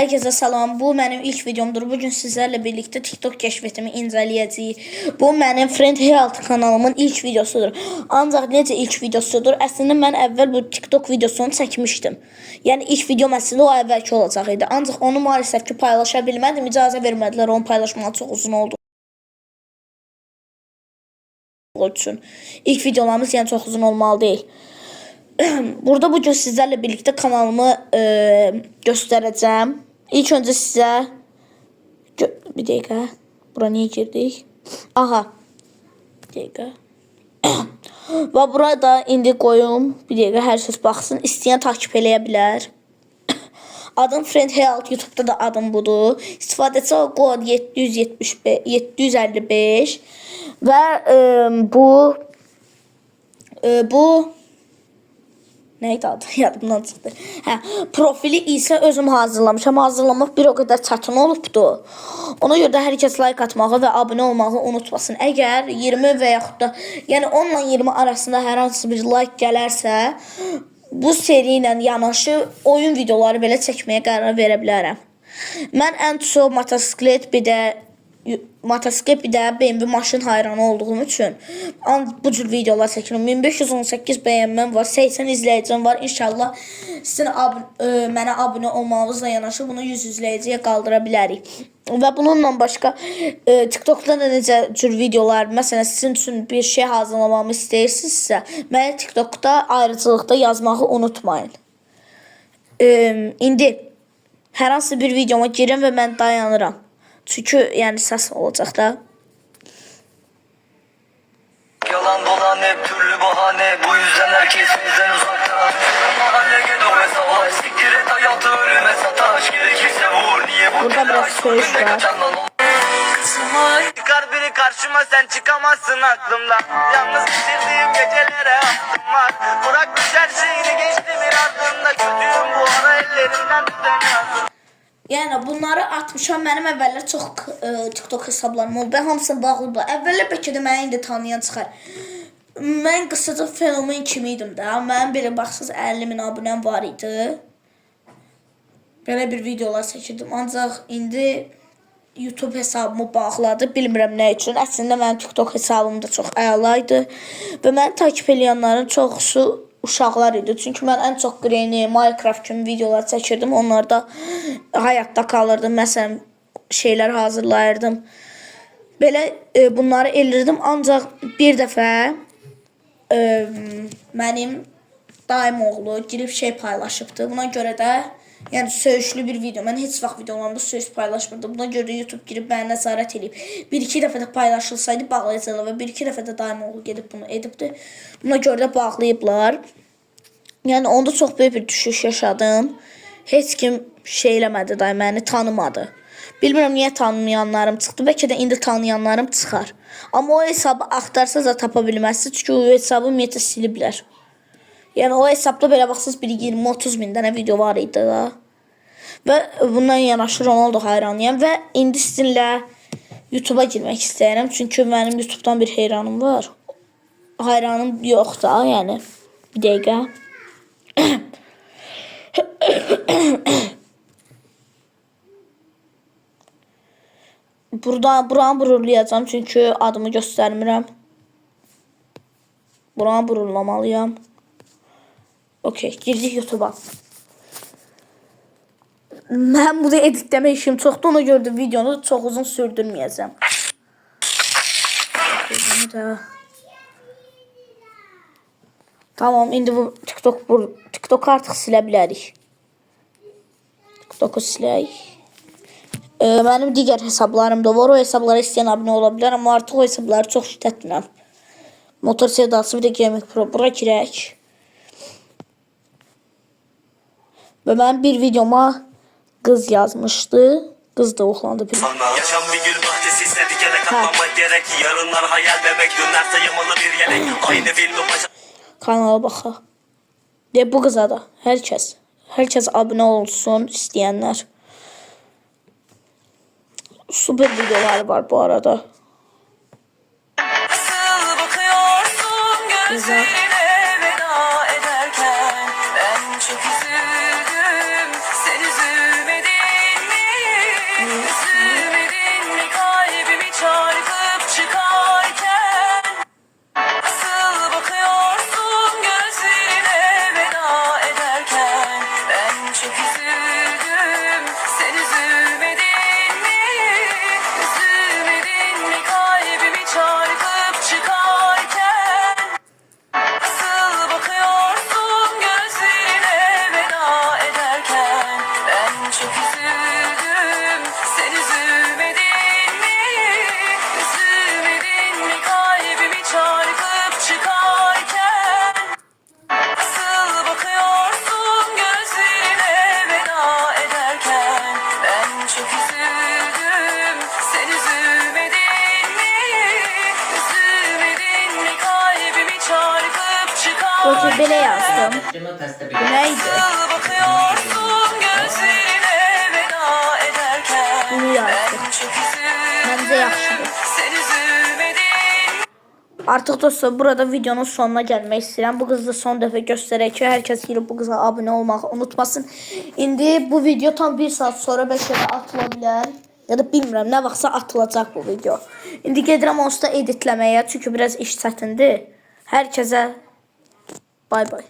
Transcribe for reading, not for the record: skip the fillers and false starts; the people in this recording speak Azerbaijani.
Herkese salam. Bu mənim ilk videomdur. Bugün sizlərlə birlikdə TikTok kəşfətimi incələyəcəyik. Bu mənim Friend Health kanalımın ilk videosudur. Ancaq necə ilk videosudur? Əslində mən əvvəl bu TikTok videosunu çəkmişdim. Yəni ilk videom əslində o əvvəlki olacaq idi. Ancaq onu maalesef ki paylaşa bilmədim. İcazə vermədilər onu paylaşmağa, çox uzun oldu. Üçün ilk videolarımız yəni çox uzun olmalı deyil. Burada bugün sizlərlə birlikdə kanalımı göstərəcəm. İlk öncə sizə bir dəqiqə. Bura niyə girdik? Aha. Bir dəqiqə. Və burada indi qoyum. Bir dəqiqə hər söz baxsın. İstəyən takip eləyə bilər. Adım Friend Health. YouTube'da da adım budur. İstifadəçi kod 755 və bu neydi adı? Yadımdan çıxdı. Profili isə özüm hazırlamışam. Hazırlamaq bir o qədər çətin olubdu. Ona görə də hər kəs like atmağı və abunə olmağı unutmasın. Əgər 20 və yaxud da yəni 10 ilə 20 arasında hər hansı bir like gələrsə, bu seri ilə yanaşı oyun videoları belə çəkməyə qərar verə bilərəm. Mən ən çox motosiklet bir də BMW maşın hayranı olduğum üçün bu cür videolar çəkiyorum. 1518 bəyənməm var, 80 izləyicim var. İnşallah sizin mənə abunə olmağınızla yanaşı bunu 100 izləyiciyə qaldıra bilərik. Və bununla başqa TikTok'da da necə cür videolar, məsələn sizin üçün bir şey hazırlamamı istəyirsinizsə, mənə TikTok'da ayrıcılıqda yazmağı unutmayın. İndi hər hansı bir videoma girin və mən dayanıram. Çünkü yani ses olacak da. Yalan dolan hep türlü bahane. Bu yüzden herkes bizden uzakta. Mahalle gel ve savaş. Siktir et hayatı ölüme sataş. Gerekirse vur niye bu burada biraz söz var. Çıkar biri karşıma sen çıkamazsın aklımdan. Yalnız bitirdiğim gecelere aklım var. Bırakmış her şeyini geçti bir ardında. Kötüyüm bu ara ellerinden tutan yazdım. Yəni bunları atmışam. Mənim əvvəllər çox TikTok hesablarım oldu. Hamısı bağlıdır. Əvvəllər bəlkə də məni indi tanıyan çıxar. Mən qısaca fenomen kimi idim də. Mənim belə baxsız 50.000 abunəm var idi. Belə bir videolar çəkirdim. Ancaq indi YouTube hesabımı bağladı. Bilmirəm nə üçün. Əslində mənim TikTok hesabım da çox əla idi. Və məni takip edenlərin çoxusu uşaqlar idi. Çünki mən ən çox Granny, Minecraft kimi videolar çəkirdim. Onlarda həyatda qalırdım. Məsələn, şeylər hazırlayırdım. Belə bunları elirdim. Ancaq bir dəfə mənim dayım oğlu girib şey paylaşıbdı. Buna görə də yəni söyüşlü bir video. Mən heç vaxt videolarımda söyüş paylaşmırdım. Buna görə də YouTube girib mənə nəzarət edib. Bir-iki dəfə də paylaşılsaydı bağlayacaqlar və bir-iki dəfə də dayım oğlu gedib bunu edibdi. Buna görə də bağlayıblar. Yəni onda çox böyük bir düşüş yaşadım. Heç kim şey eləmədi da, məni tanımadı. Bilmirəm niyə tanımayanlarım çıxdı. Bəlkə də indi tanıyanlarım çıxar. Amma o hesabı axtarsanız da tapa bilməzsiniz. Çünki o hesabı ümumiyyətlə siliblər. Yəni o hesabda belə baxsınız bir 20-30 min dənə video var idi da. Və bundan yanaşı Ronaldo hayranıyam. Və indi sizinlə YouTube'a girmək istəyirəm. Çünki mənim YouTube'dan bir heyranım var. Hayranım yox da, yəni. Bir dəqiqə. Buranı bururlayacağım çünkü adımı göstermirəm. Buranı bururlamalıyam. Okey, girdik YouTube'a. Mən bunu editləmə işim çoxdur, ona görə də videonu çox uzun sürdürməyəcəm. Tamam, indi bu TikTok artıq silə bilərik. TikTok'u silək. Mənim digər hesablarım da var. O hesablara istəyən abunə ola bilər. Amma artıq o hesabları çox işlətmirəm. Motor sevdası bir də Gaming Pro. Bura girək. Və mənim bir videoma qız yazmışdı. Qız da oxlandı. Yaşam bir gül bahçesi istedi gene katlanmak gerek. Yarınlar hayal bebek dönerse yamalı bir yelek. Aynı filmi başa... Kanala baxaq. Ve bu qıza da hər kəs abunə olsun istəyənlər. Super videolar var bu arada. Güzel. Bakın belə yazdım. Bu neydi? Bunu yazdım. Bence yaxşıdır. Artıq dostlar burada videonun sonuna gəlmək istəyirəm. Bu qızı son dəfə göstərək ki, hər kəs girib bu qıza abunə olmağı unutmasın. İndi bu video tam 1 saat sonra bəlkə də atıla bilər. Ya da bilmirəm, nə vaxtsa atılacaq bu video. İndi gedirəm onsuz da editləməyə, çünki biraz iş çətindir. Hər kəsə bay bay.